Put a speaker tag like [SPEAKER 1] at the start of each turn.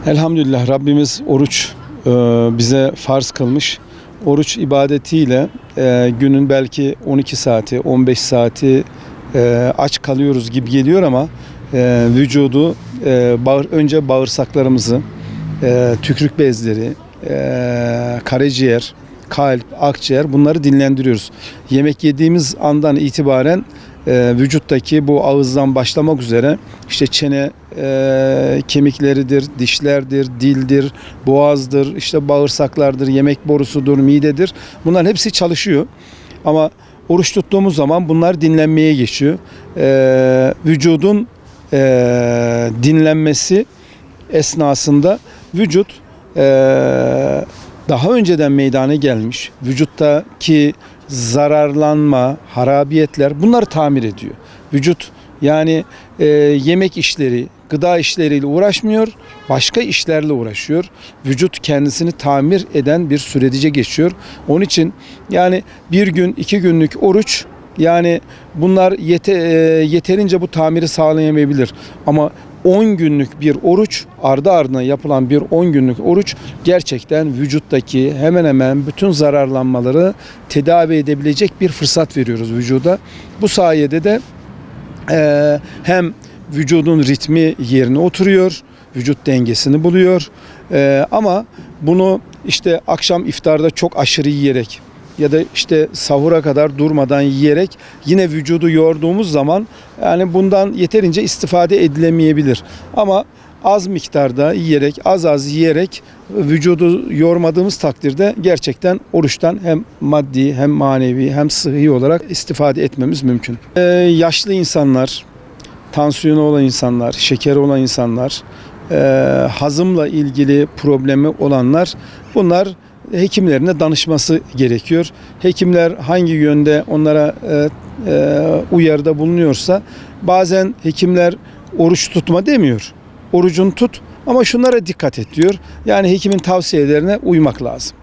[SPEAKER 1] Elhamdülillah Rabbimiz oruç bize farz kılmış. Oruç ibadetiyle günün belki 12 saati, 15 saati aç kalıyoruz gibi geliyor ama vücudu önce bağırsaklarımızı, tükrük bezleri, karaciğer, kalp, akciğer bunları dinlendiriyoruz. Yemek yediğimiz andan itibaren vücuttaki bu ağızdan başlamak üzere işte çene kemikleridir, dişlerdir, dildir, boğazdır, işte bağırsaklardır, yemek borusudur, midedir. Bunların hepsi çalışıyor. Ama oruç tuttuğumuz zaman bunlar dinlenmeye geçiyor. Vücudun dinlenmesi esnasında vücut daha önceden meydana gelmiş vücuttaki zararlanma, harabiyetler bunları tamir ediyor. Vücut yani yemek işleri, gıda işleriyle uğraşmıyor, başka işlerle uğraşıyor. Vücut kendisini tamir eden bir sürece geçiyor. Onun için yani bir gün, 2 günlük oruç yani bunlar yeterince bu tamiri sağlayamayabilir. Ama 10 günlük bir oruç, ardı ardına yapılan bir 10 günlük oruç gerçekten vücuttaki hemen hemen bütün zararlanmaları tedavi edebilecek bir fırsat veriyoruz vücuda. Bu sayede de hem vücudun ritmi yerine oturuyor, vücut dengesini buluyor. Ama bunu işte akşam iftarda çok aşırı yiyerek ya da işte sahura kadar durmadan yiyerek yine vücudu yorduğumuz zaman yani bundan yeterince istifade edilemeyebilir. Ama az miktarda yiyerek, az yiyerek vücudu yormadığımız takdirde gerçekten oruçtan hem maddi hem manevi hem sıhhi olarak istifade etmemiz mümkün. Yaşlı insanlar, tansiyonu olan insanlar, şekeri olan insanlar, hazımla ilgili problemi olanlar bunlar hekimlerine danışması gerekiyor. Hekimler hangi yönde onlara uyarıda bulunuyorsa bazen hekimler oruç tutma demiyor. Orucunu tut ama şunlara dikkat et diyor. Yani hekimin tavsiyelerine uymak lazım.